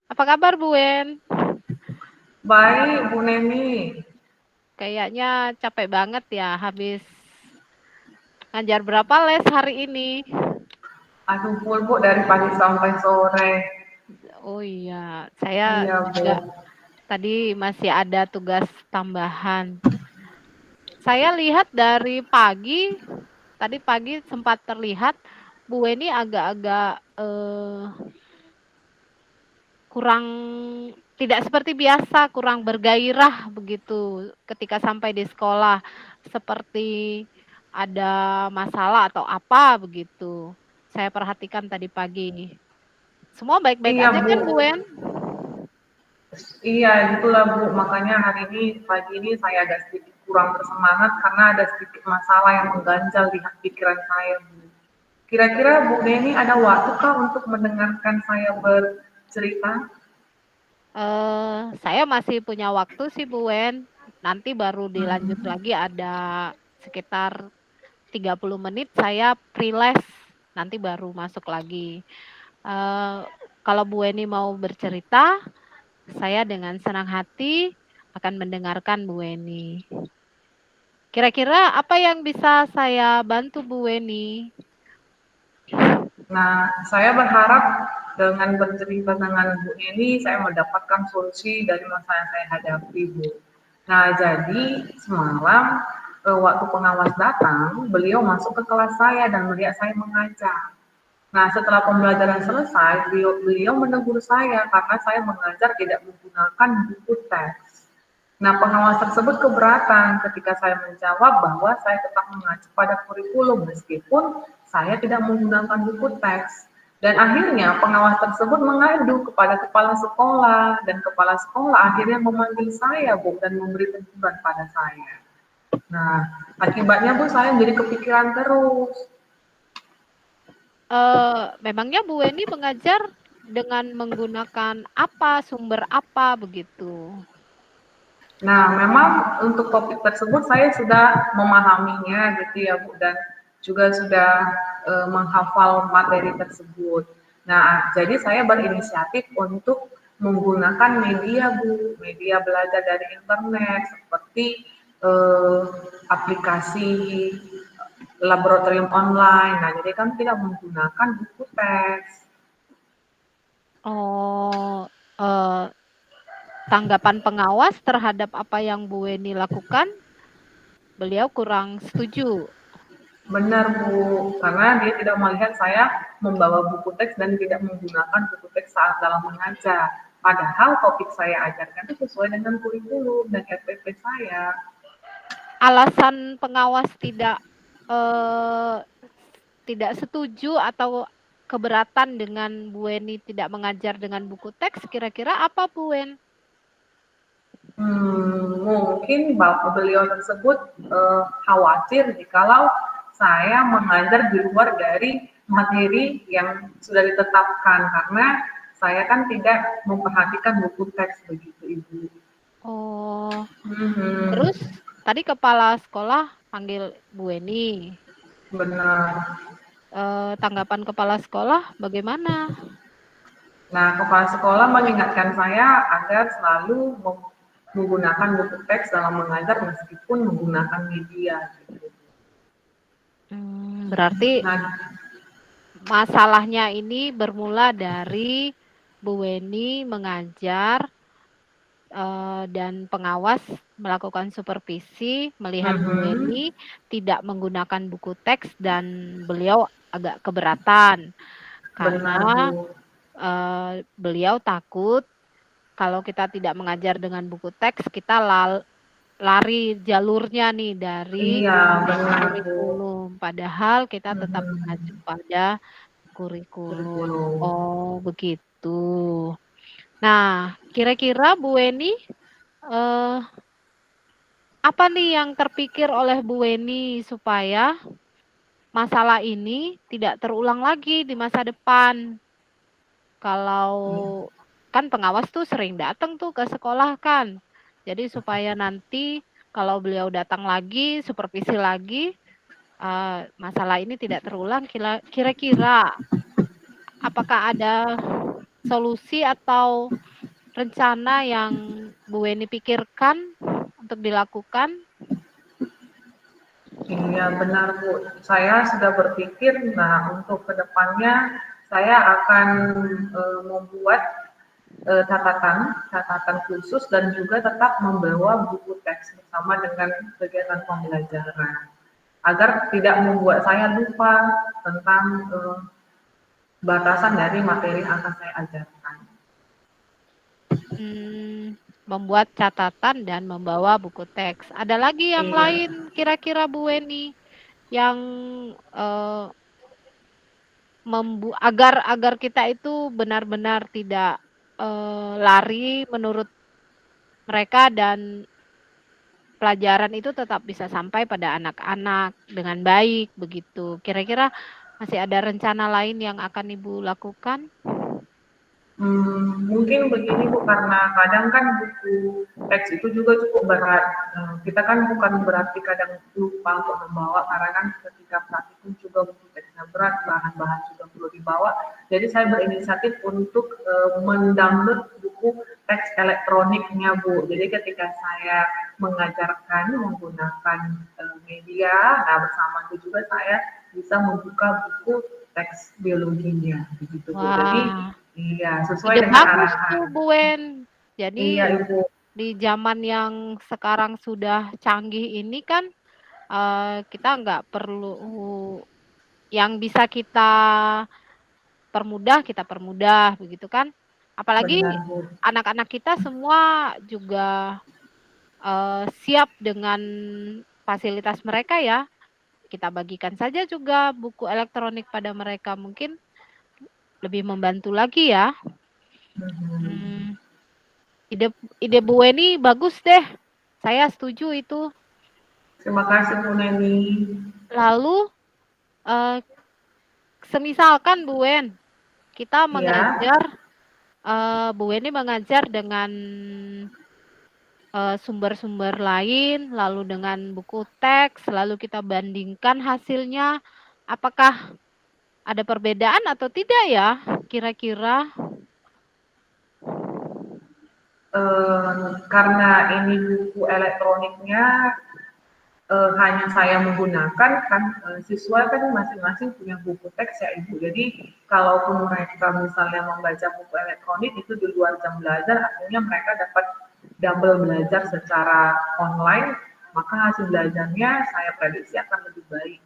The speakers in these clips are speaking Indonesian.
Apa kabar Bu Wen? Baik, Bu Neni. Kayaknya capek banget ya habis ngajar berapa les hari ini? Aduh, full Bu dari pagi sampai sore. Oh iya, saya Iya, Bu. juga tadi masih ada tugas tambahan. Saya lihat dari pagi, tadi pagi sempat terlihat Bu Weni agak-agak kurang tidak seperti biasa, kurang bergairah begitu ketika sampai di sekolah, seperti ada masalah atau apa begitu. Saya perhatikan tadi pagi. Semua baik-baik Iya, aja Bu. kan Bu Wen? Iya, itulah Bu. Makanya hari ini, pagi ini saya agak sedikit kurang bersemangat karena ada sedikit masalah yang mengganjal di pikiran saya, Bu. Kira-kira Bu Neni ada waktu kah untuk mendengarkan saya bercerita? Saya masih punya waktu sih Bu Wen. Nanti baru dilanjut Hmm. lagi ada sekitar 30 menit saya pre-les. Nanti baru masuk lagi. Eh, Kalau Bu Weni mau bercerita, saya dengan senang hati akan mendengarkan Bu Weni. Kira-kira apa yang bisa saya bantu Bu Weni? Nah, saya berharap dengan bercerita dengan Bu Neni, saya mendapatkan solusi dari masalah yang saya hadapi, Bu. Nah, jadi semalam waktu pengawas datang, beliau masuk ke kelas saya dan melihat saya mengajar. Nah, setelah pembelajaran selesai, beliau menegur saya karena saya mengajar tidak menggunakan buku teks. Nah, pengawas tersebut keberatan ketika saya menjawab bahwa saya tetap mengacu pada kurikulum meskipun saya tidak menggunakan buku teks. Dan akhirnya pengawas tersebut mengadu kepada kepala sekolah dan kepala sekolah akhirnya memanggil saya, Bu, dan memberi teguran pada saya. Nah, akibatnya Bu saya menjadi kepikiran terus. Memangnya Bu Weni mengajar dengan menggunakan apa, sumber apa begitu? Nah, memang untuk topik tersebut saya sudah memahaminya gitu ya Bu dan juga sudah menghafal materi tersebut. Nah, jadi saya berinisiatif untuk menggunakan media Bu, media belajar dari internet seperti eh, aplikasi laboratorium online. Nah, jadi kan tidak menggunakan buku teks. Oh, eh, tanggapan pengawas terhadap apa yang Bu Weni lakukan, beliau kurang setuju. Benar Bu, karena dia tidak melihat saya membawa buku teks dan tidak menggunakan buku teks saat dalam mengajar. Padahal topik saya ajarkan itu sesuai dengan kurikulum dan SPP saya. Alasan pengawas eh, tidak setuju atau keberatan dengan Bu Weni tidak mengajar dengan buku teks, kira-kira apa Bu Wen? Mungkin bapak beliau tersebut khawatir jikalau saya mengajar di luar dari materi yang sudah ditetapkan karena saya kan tidak memperhatikan buku teks begitu Ibu. Oh, Hmm, terus tadi kepala sekolah panggil Bu Weni. benar. Tanggapan kepala sekolah bagaimana? Nah, kepala sekolah mengingatkan saya agar selalu menggunakan buku teks dalam mengajar meskipun menggunakan media. Gitu. Berarti Nah, masalahnya ini bermula dari Bu Weni mengajar dan pengawas melakukan supervisi, melihat Bu mhm, Weni tidak menggunakan buku teks dan beliau agak keberatan benar karena Bu. beliau takut kalau kita tidak mengajar dengan buku teks, kita lari jalurnya nih dari Iya, benar Bu. kurikulum. kurikulum, padahal kita tetap mengacu pada kurikulum. Kurikulum. Oh, begitu. Nah, kira-kira Bu Weni, apa nih yang terpikir oleh Bu Weni supaya masalah ini tidak terulang lagi di masa depan? Kalau kan pengawas tuh sering datang tuh ke sekolah kan. Jadi supaya nanti kalau beliau datang lagi, supervisi lagi, masalah ini tidak terulang, kira-kira apakah ada solusi atau rencana yang Bu Weni pikirkan untuk dilakukan? Iya benar Bu, saya sudah berpikir, nah untuk kedepannya saya akan membuat catatan khusus dan juga tetap membawa buku teks bersama dengan kegiatan pembelajaran agar tidak membuat saya lupa tentang batasan dari materi yang akan saya ajarkan. Membuat catatan dan membawa buku teks. Ada lagi yang Iya. lain kira-kira Bu Weni yang agar kita itu benar-benar tidak lari menurut mereka dan pelajaran itu tetap bisa sampai pada anak-anak dengan baik begitu. Kira-kira masih ada rencana lain yang akan Ibu lakukan? Mungkin begini Bu, karena kadang kan buku teks itu juga cukup berat. Kita kan bukan berarti kadang lupa untuk membawa, karena kan ketika praktikum juga buku teksnya berat, bahan-bahan juga perlu dibawa. Jadi saya berinisiatif untuk mendownload buku teks elektroniknya Bu. Jadi ketika saya mengajarkan menggunakan media, nah bersama itu juga saya bisa membuka buku teks biologinya, begitu Bu. Jadi iya, sesuai Ide dengan bagus arahan. tuh Bu Wen. Jadi Iya, Ibu. di zaman yang sekarang sudah canggih ini kan kita nggak perlu yang bisa kita kita permudah begitu kan. Apalagi Benar, Bu. anak-anak kita semua juga siap dengan fasilitas mereka ya. Kita bagikan saja juga buku elektronik pada mereka, mungkin lebih membantu lagi ya. Ide Bu Weni bagus deh. Saya setuju itu. Terima kasih Bu Neni. Lalu semisalkan Bu Wen, kita mengajar, Bu Weni mengajar dengan sumber-sumber lain, lalu dengan buku teks, lalu kita bandingkan hasilnya, apakah ada perbedaan atau tidak ya kira-kira? Karena ini buku elektroniknya hanya saya menggunakan kan siswa kan masing-masing punya buku teks ya Ibu. Jadi kalaupun mereka misalnya membaca buku elektronik itu di luar jam belajar, artinya mereka dapat double belajar secara online, maka hasil belajarnya saya prediksi akan lebih baik.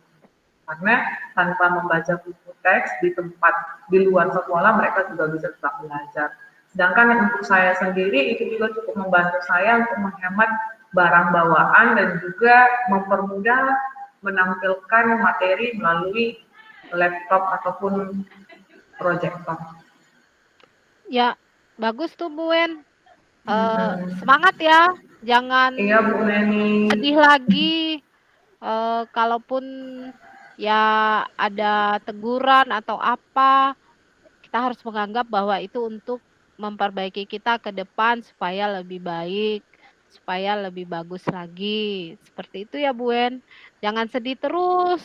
Karena tanpa membaca buku teks di tempat di luar sekolah mereka juga bisa tetap belajar. Sedangkan untuk saya sendiri itu juga cukup membantu saya untuk menghemat barang bawaan dan juga mempermudah menampilkan materi melalui laptop ataupun proyektor. Ya, bagus tuh Bu Wen. Semangat ya, jangan iya, Bu Neni. sedih lagi. Kalaupun ya ada teguran atau apa, kita harus menganggap bahwa itu untuk memperbaiki kita ke depan supaya lebih baik, supaya lebih bagus lagi. Seperti itu ya Bu Wen. Jangan sedih terus.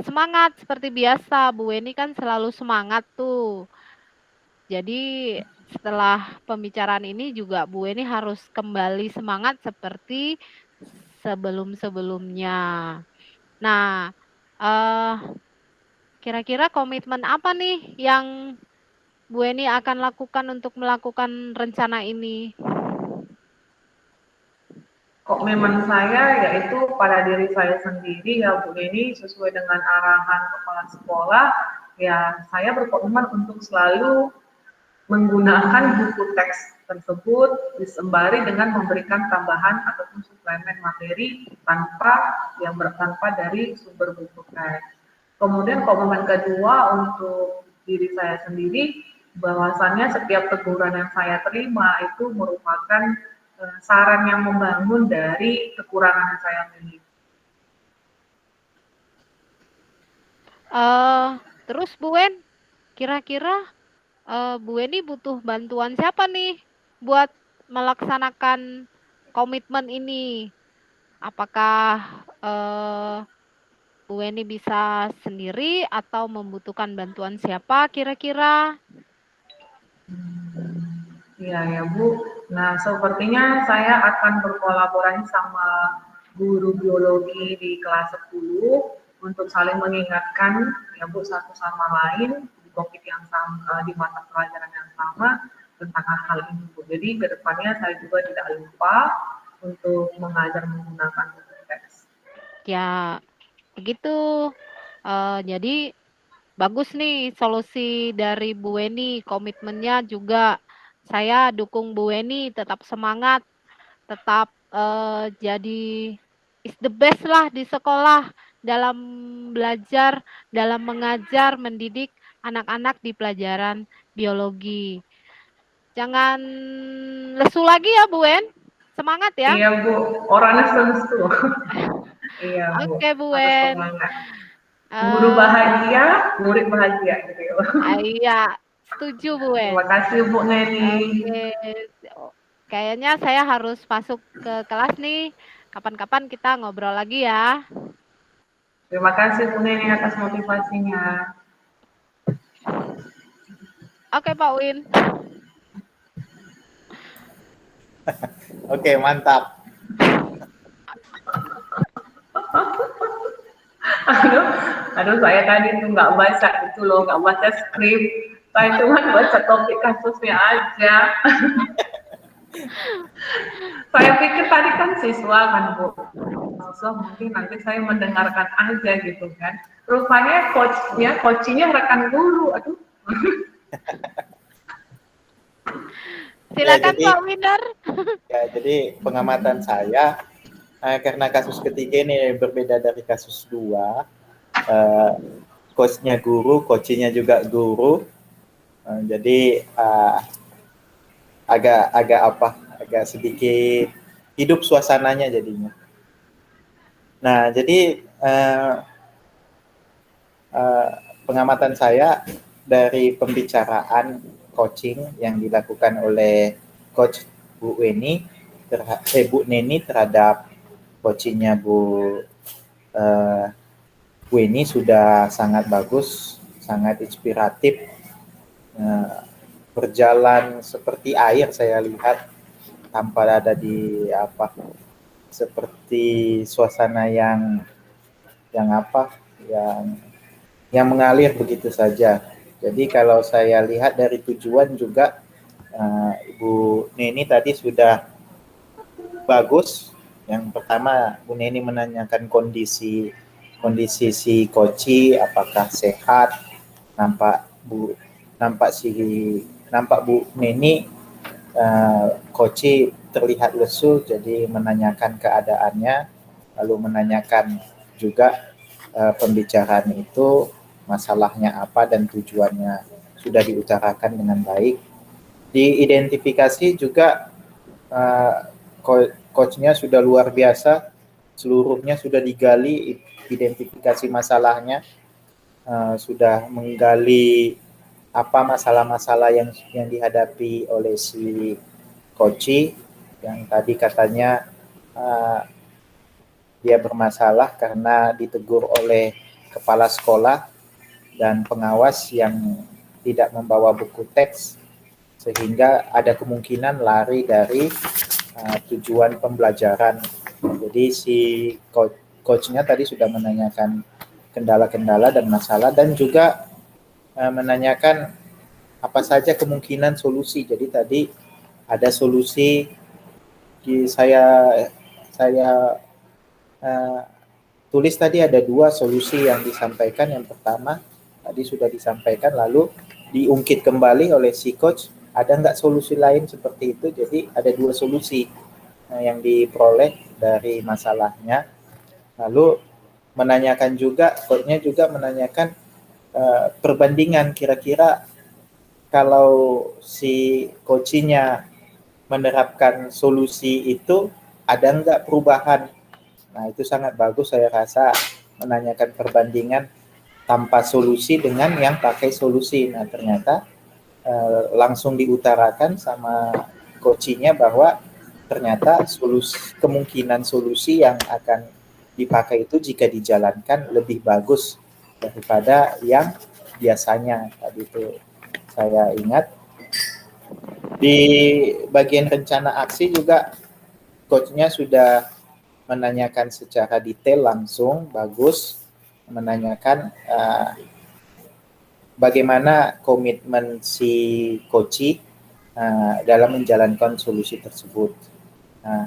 Semangat seperti biasa. Bu Weni kan selalu semangat tuh. Jadi setelah pembicaraan ini juga Bu Weni harus kembali semangat seperti sebelum-sebelumnya. Nah, kira-kira komitmen apa nih yang Bu Weni akan lakukan untuk melakukan rencana ini? Komitmen saya yaitu pada diri saya sendiri ya Bu Neni, sesuai dengan arahan kepala sekolah, ya saya berkomitmen untuk selalu menggunakan buku teks tersebut disembari dengan memberikan tambahan ataupun suplemen materi tanpa dari sumber buku teks. Kemudian komitmen kedua untuk diri saya sendiri, bahwasannya setiap teguran yang saya terima itu merupakan saran yang membangun dari kekurangan yang saya miliki. Terus Bu Wen, kira-kira Bu Weni butuh bantuan siapa nih buat melaksanakan komitmen ini? Apakah Bu Weni bisa sendiri atau membutuhkan bantuan siapa kira-kira? Iya ya Bu. Nah sepertinya saya akan berkolaborasi sama guru biologi di kelas 10 untuk saling mengingatkan ya Bu satu sama lain di topik yang sama, di mata pelajaran yang sama tentang hal ini Bu. Jadi kedepannya saya juga tidak lupa untuk mengajar menggunakan buku teks. Ya, begitu. Jadi bagus nih solusi dari Bu Weni, komitmennya juga saya dukung Bu Weni, tetap semangat, tetap jadi is the best lah di sekolah dalam belajar, dalam mengajar, mendidik anak-anak di pelajaran biologi. Jangan lesu lagi ya Bu Wen, semangat ya. Iya Bu, orangnya sensu. Iya Bu, Oke Bu harus Wen. semangat. Guru bahagia, murid bahagia gitu ya. Iya, setuju Bu Wen. Terima kasih Bu Neni. Oke, kayaknya saya harus masuk ke kelas nih. Kapan-kapan kita ngobrol lagi ya. Terima kasih Bu Neni atas motivasinya. Oke Pak Win. Oke, mantap. Aduh, saya tadi tuh nggak baca itu loh, nggak baca skrip. Saya cuma baca topik kasusnya aja. Saya pikir tadi kan siswa kan Bu. Siswa mungkin nanti saya mendengarkan aja gitu kan. Rupanya coachnya rekan guru. Aduh. Silakan ya, Pak Winner. Ya, jadi pengamatan saya karena kasus ketiga ini berbeda dari kasus 2, coachnya guru, coachingnya juga guru, jadi agak sedikit hidup suasananya jadinya. Nah, jadi pengamatan saya dari pembicaraan coaching yang dilakukan oleh coach Bu Neni terhadap coachingnya Bu Weni sudah sangat bagus, sangat inspiratif, berjalan seperti air saya lihat tanpa ada seperti suasana yang mengalir begitu saja. Jadi kalau saya lihat dari tujuan juga Ibu Neni tadi sudah bagus. Yang pertama Bu Neni menanyakan kondisi si Koci apakah sehat. Nampak Bu Neni Koci terlihat lesu, jadi menanyakan keadaannya, lalu menanyakan juga pembicaraan itu masalahnya apa dan tujuannya sudah diutarakan dengan baik. Diidentifikasi juga coachnya sudah luar biasa, seluruhnya sudah digali, identifikasi masalahnya, sudah menggali apa masalah-masalah yang dihadapi oleh si coach yang tadi katanya dia bermasalah karena ditegur oleh kepala sekolah dan pengawas yang tidak membawa buku teks, sehingga ada kemungkinan lari dari tujuan pembelajaran. Jadi si coachnya tadi sudah menanyakan kendala-kendala dan masalah, dan juga menanyakan apa saja kemungkinan solusi. Jadi tadi ada solusi, saya tulis tadi ada 2 solusi yang disampaikan. Yang pertama tadi sudah disampaikan, lalu diungkit kembali oleh si coach ada nggak solusi lain seperti itu. Jadi ada dua solusi yang diperoleh dari masalahnya. Lalu menanyakan juga, coach-nya juga menanyakan perbandingan kira-kira kalau si coach-nya menerapkan solusi itu ada nggak perubahan. Nah itu sangat bagus saya rasa, menanyakan perbandingan tanpa solusi dengan yang pakai solusi. Nah ternyata langsung diutarakan sama coach-nya bahwa ternyata kemungkinan solusi yang akan dipakai itu jika dijalankan lebih bagus daripada yang biasanya. Tadi itu saya ingat. Di bagian rencana aksi juga coach-nya sudah menanyakan secara detail langsung, bagus, menanyakan bagaimana komitmen si coach dalam menjalankan solusi tersebut. Nah,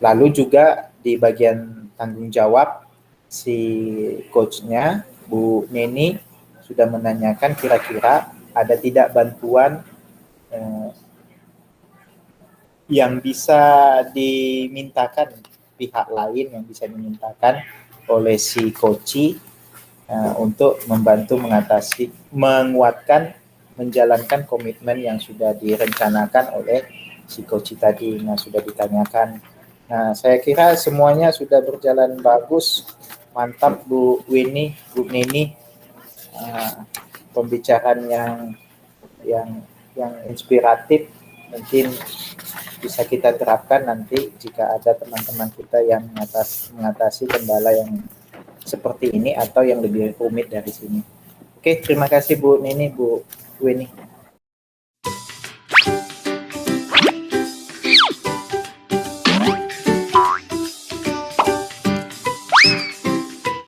lalu juga di bagian tanggung jawab si coach-nya, Bu Neni, sudah menanyakan kira-kira ada tidak bantuan yang bisa dimintakan pihak lain, yang bisa dimintakan oleh si coach untuk membantu menguatkan, menjalankan komitmen yang sudah direncanakan oleh si coach tadi. Nah, sudah ditanyakan. Nah, saya kira semuanya sudah berjalan bagus, mantap Bu Winnie, Bu Neni, pembicaraan yang inspiratif, mungkin bisa kita terapkan nanti jika ada teman-teman kita yang mengatasi kendala yang seperti ini atau yang lebih rumit dari sini. Oke, terima kasih Bu Neni, Bu Winnie.